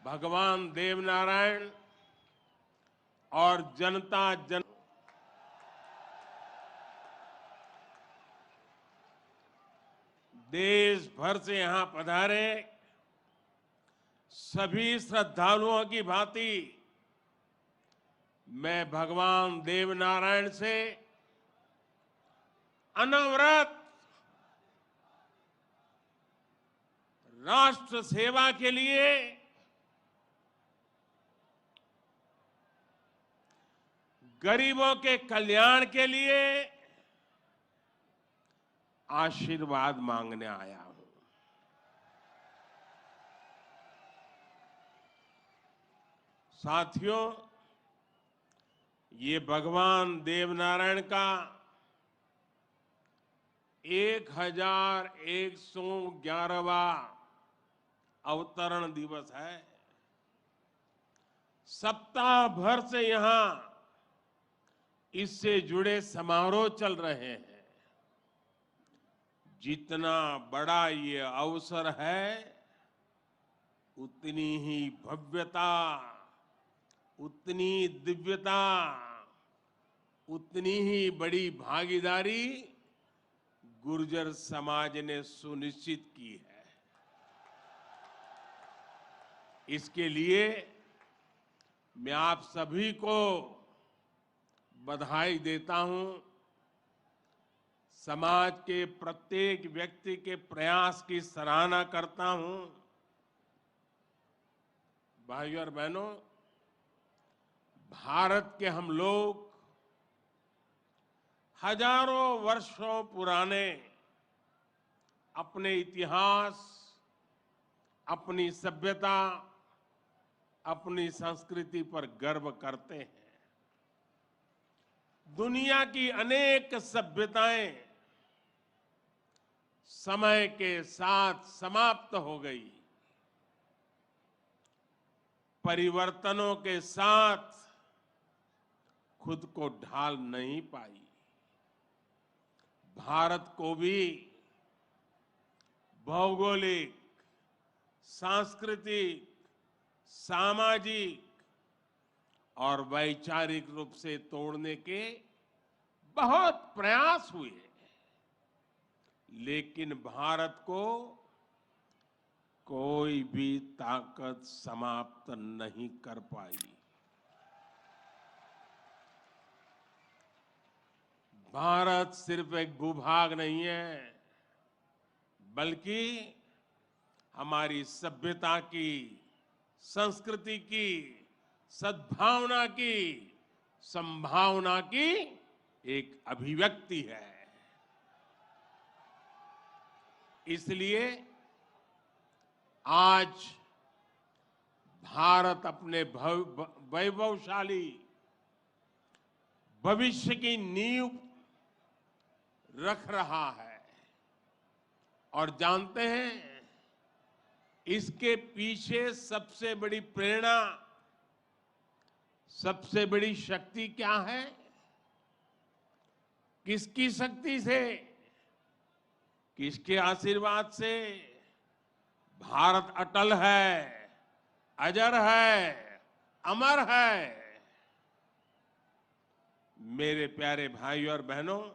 भगवान देवनारायण और जनता जन देश भर से यहां पधारे सभी श्रद्धालुओं की भांति मैं भगवान देवनारायण से अनवरत राष्ट्र सेवा के लिए गरीबों के कल्याण के लिए आशीर्वाद मांगने आया हूं। साथियों, ये भगवान देवनारायण का 1111वां अवतरण दिवस है। सप्ताह भर से यहां इससे जुड़े समारोह चल रहे हैं। जितना बड़ा ये अवसर है, उतनी ही भव्यता, उतनी दिव्यता, उतनी ही बड़ी भागीदारी गुर्जर समाज ने सुनिश्चित की है। इसके लिए मैं आप सभी को बधाई देता हूं। समाज के प्रत्येक व्यक्ति के प्रयास की सराहना करता हूं। भाइयों और बहनों, भारत के हम लोग हजारों वर्षों पुराने अपने इतिहास, अपनी सभ्यता, अपनी संस्कृति पर गर्व करते हैं। दुनिया की अनेक सभ्यताएं समय के साथ समाप्त हो गई। परिवर्तनों के साथ खुद को ढाल नहीं पाई। भारत को भी भौगोलिक, सांस्कृतिक, सामाजिक और वैचारिक रूप से तोड़ने के बहुत प्रयास हुए, लेकिन भारत को कोई भी ताकत समाप्त नहीं कर पाई। भारत सिर्फ एक भूभाग नहीं है, बल्कि हमारी सभ्यता की, संस्कृति की, सद्भावना की, संभावना की एक अभिव्यक्ति है। इसलिए आज भारत अपने वैभवशाली भविष्य की नींव रख रहा है। और जानते हैं, इसके पीछे सबसे बड़ी प्रेरणा, सबसे बड़ी शक्ति क्या है? किसकी शक्ति से, किसके आशीर्वाद से? भारत अटल है, अजर है, अमर है। मेरे प्यारे भाइयों और बहनों,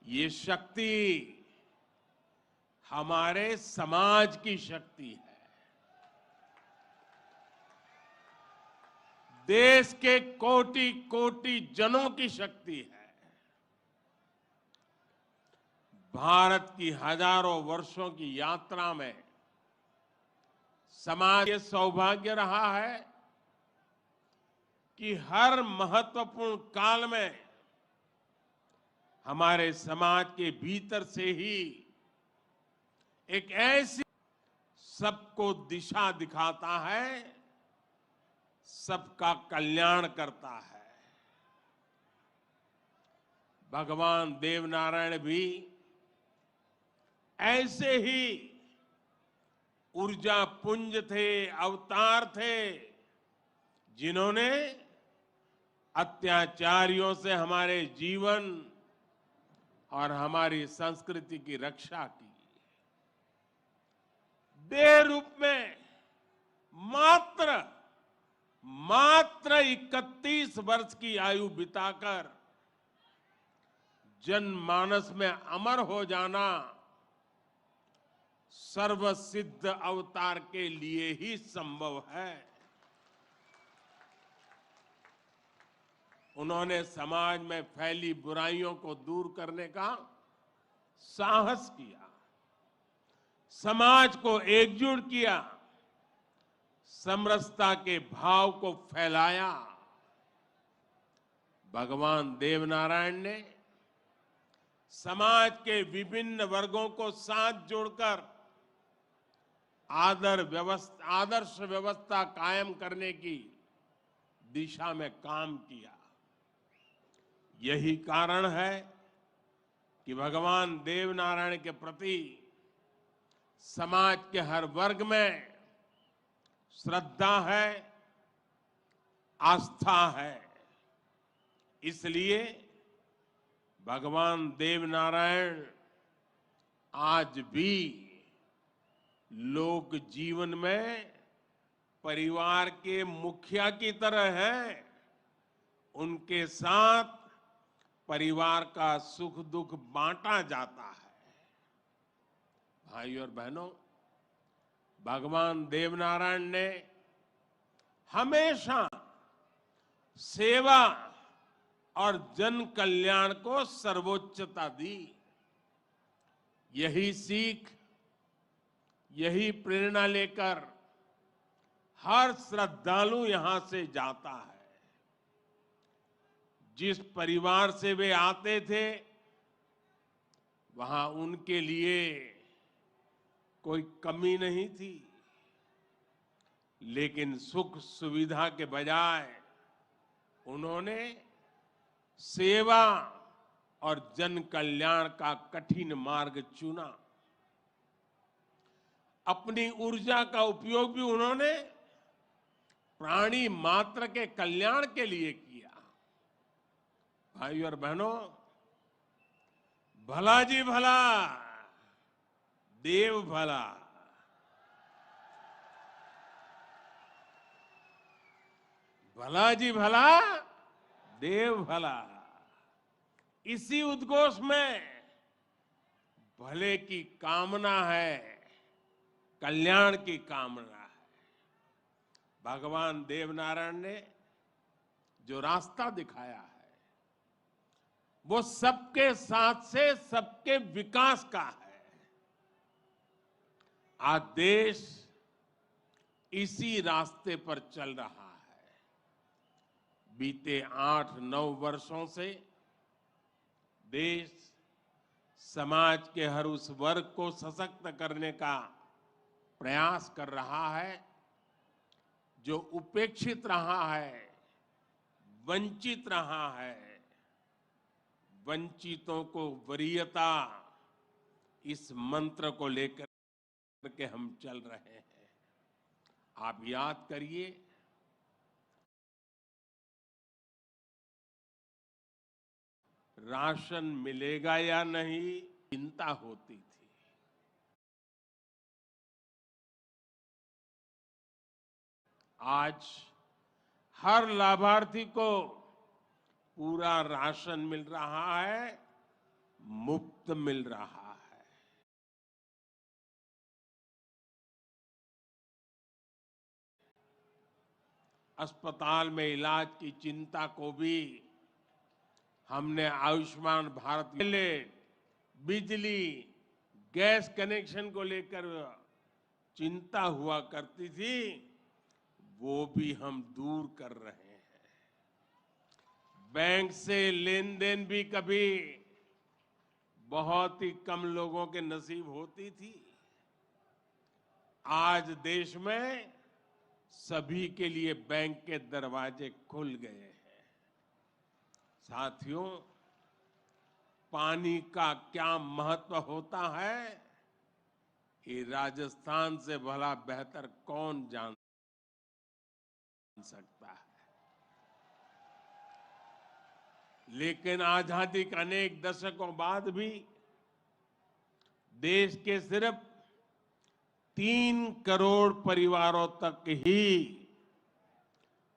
ये शक्ति हमारे समाज की शक्ति है। देश के कोटि कोटि जनों की शक्ति है। भारत की हजारों वर्षों की यात्रा में समाज के सौभाग्य रहा है कि हर महत्वपूर्ण काल में हमारे समाज के भीतर से ही एक ऐसी सबको दिशा दिखाता है, सबका कल्याण करता है। भगवान देवनारायण भी ऐसे ही ऊर्जा पुंज थे, अवतार थे, जिन्होंने अत्याचारियों से हमारे जीवन और हमारी संस्कृति की रक्षा की। देह रूप में 31 वर्ष की आयु बिताकर जनमानस में अमर हो जाना सर्वसिद्ध अवतार के लिए ही संभव है। उन्होंने समाज में फैली बुराइयों को दूर करने का साहस किया, समाज को एकजुट किया, समरसता के भाव को फैलाया। भगवान देवनारायण ने समाज के विभिन्न वर्गों को साथ जोड़कर आदर्श व्यवस्था कायम करने की दिशा में काम किया। यही कारण है कि भगवान देवनारायण के प्रति समाज के हर वर्ग में श्रद्धा है, आस्था है। इसलिए भगवान देवनारायण आज भी लोक जीवन में परिवार के मुखिया की तरह हैं। उनके साथ परिवार का सुख दुख बांटा जाता है। भाइयों और बहनों, भगवान देवनारायण ने हमेशा सेवा और जन कल्याण को सर्वोच्चता दी। यही सीख, यही प्रेरणा लेकर हर श्रद्धालु यहां से जाता है। जिस परिवार से वे आते थे, वहां उनके लिए कोई कमी नहीं थी, लेकिन सुख सुविधा के बजाय उन्होंने सेवा और जन कल्याण का कठिन मार्ग चुना। अपनी ऊर्जा का उपयोग भी उन्होंने प्राणी मात्र के कल्याण के लिए किया। भाइयों और बहनों, भला जी भला, देव भला। भला जी भला, देव भला। इसी उद्घोष में भले की कामना है, कल्याण की कामना है। भगवान देवनारायण ने जो रास्ता दिखाया है, वो सबके साथ से सबके विकास का है। आज देश इसी रास्ते पर चल रहा है। बीते 8-9 वर्षों से देश समाज के हर उस वर्ग को सशक्त करने का प्रयास कर रहा है जो उपेक्षित रहा है, वंचित रहा है। वंचितों को वरीयता, इस मंत्र को लेकर के हम चल रहे हैं। आप याद करिए, राशन मिलेगा या नहीं, चिंता होती थी। आज हर लाभार्थी को पूरा राशन मिल रहा है, मुफ्त मिल रहा है। अस्पताल में इलाज की चिंता को भी हमने आयुष्मान भारत के लिए बिजली, गैस कनेक्शन को लेकर चिंता हुआ करती थी, वो भी हम दूर कर रहे हैं। बैंक से लेन देन भी कभी बहुत ही कम लोगों के नसीब होती थी। आज देश में सभी के लिए बैंक के दरवाजे खुल गए हैं। साथियों, पानी का क्या महत्व होता है, ये राजस्थान से भला बेहतर कौन जान सकता है। लेकिन आजादी के अनेक दशकों बाद भी देश के सिर्फ 3 करोड़ परिवारों तक ही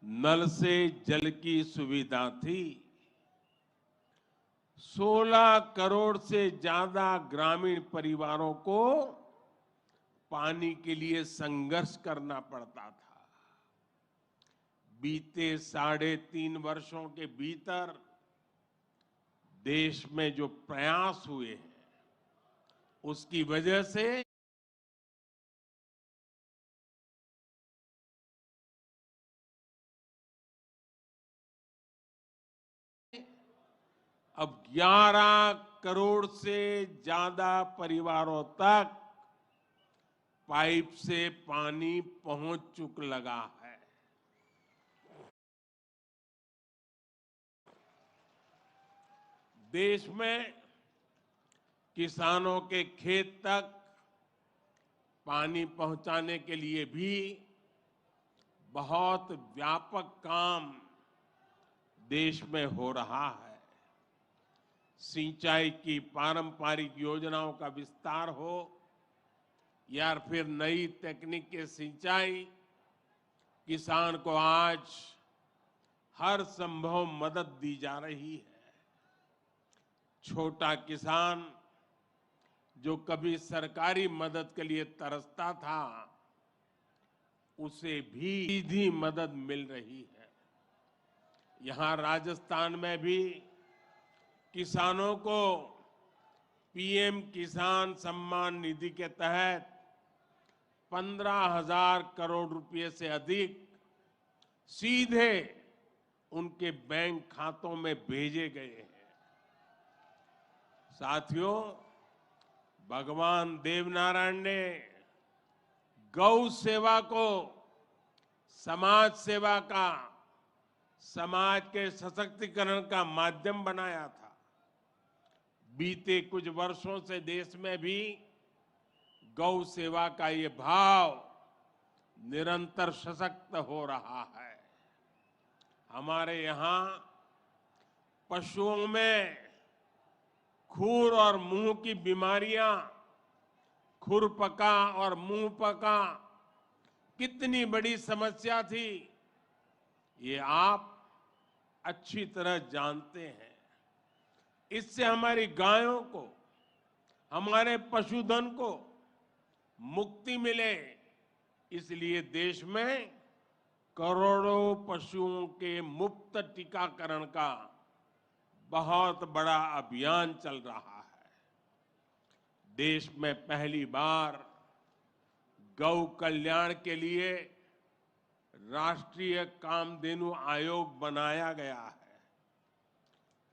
नल से जल की सुविधा थी। 16 करोड़ से ज्यादा ग्रामीण परिवारों को पानी के लिए संघर्ष करना पड़ता था। बीते 3.5 वर्षों के भीतर देश में जो प्रयास हुए हैं, उसकी वजह से अब 11 करोड़ से ज्यादा परिवारों तक पाइप से पानी पहुंच चुक लगा है। देश में किसानों के खेत तक पानी पहुंचाने के लिए भी बहुत व्यापक काम देश में हो रहा है। सिंचाई की पारंपरिक योजनाओं का विस्तार हो या फिर नई तकनीक के सिंचाई, किसान को आज हर संभव मदद दी जा रही है। छोटा किसान जो कभी सरकारी मदद के लिए तरसता था, उसे भी सीधी मदद मिल रही है। यहां राजस्थान में भी किसानों को पीएम किसान सम्मान निधि के तहत 15,000 करोड़ रुपए से अधिक सीधे उनके बैंक खातों में भेजे गए हैं। साथियों, भगवान देवनारायण ने गौ सेवा को समाज सेवा का, समाज के सशक्तिकरण का माध्यम बनाया था। बीते कुछ वर्षों से देश में भी गौ सेवा का ये भाव निरंतर सशक्त हो रहा है। हमारे यहाँ पशुओं में खुर और मुंह की बीमारियां, खुरपका और मुंहपका कितनी बड़ी समस्या थी, ये आप अच्छी तरह जानते हैं। इससे हमारी गायों को, हमारे पशुधन को मुक्ति मिले, इसलिए देश में करोड़ों पशुओं के मुफ्त टीकाकरण का बहुत बड़ा अभियान चल रहा है। देश में पहली बार गौ कल्याण के लिए राष्ट्रीय कामधेनु आयोग बनाया गया है।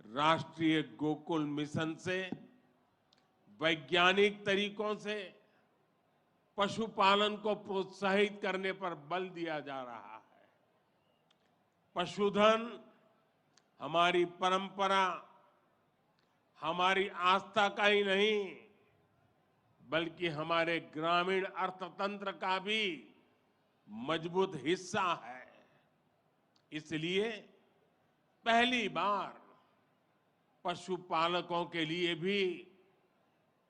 राष्ट्रीय गोकुल मिशन से वैज्ञानिक तरीकों से पशुपालन को प्रोत्साहित करने पर बल दिया जा रहा है। पशुधन हमारी परंपरा, हमारी आस्था का ही नहीं, बल्कि हमारे ग्रामीण अर्थतंत्र का भी मजबूत हिस्सा है। इसलिए पहली बार पशुपालकों के लिए भी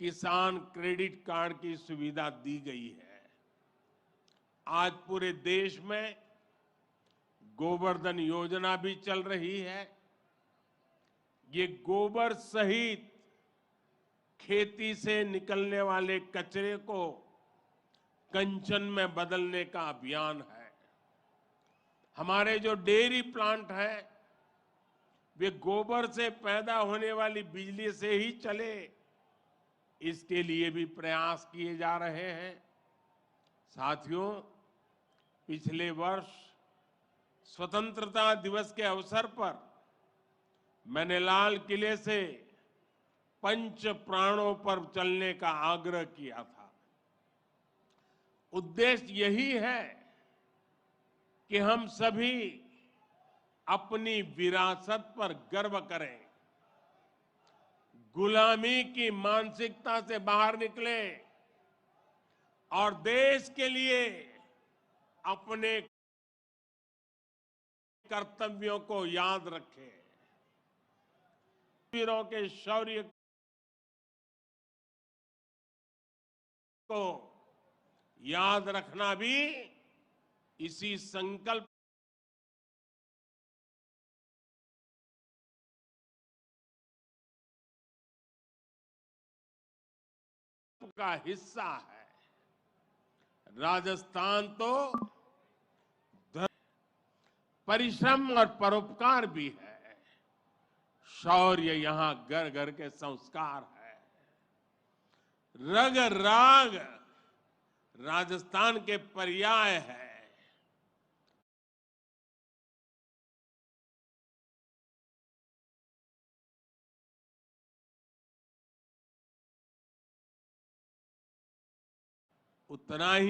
किसान क्रेडिट कार्ड की सुविधा दी गई है। आज पूरे देश में गोवर्धन योजना भी चल रही है। ये गोबर सहित खेती से निकलने वाले कचरे को कंचन में बदलने का अभियान है। हमारे जो डेयरी प्लांट है, वे गोबर से पैदा होने वाली बिजली से ही चले, इसके लिए भी प्रयास किए जा रहे हैं। साथियों, पिछले वर्ष स्वतंत्रता दिवस के अवसर पर मैंने लाल किले से पंच प्राणों पर चलने का आग्रह किया था। उद्देश्य यही है कि हम सभी अपनी विरासत पर गर्व करें, गुलामी की मानसिकता से बाहर निकले और देश के लिए अपने कर्तव्यों को याद रखें। वीरों के शौर्य को याद रखना भी इसी संकल्प का हिस्सा है। राजस्थान तो परिश्रम और परोपकार भी है। शौर्य यहां घर घर के संस्कार है। रग राग राजस्थान के पर्याय है। उतना ही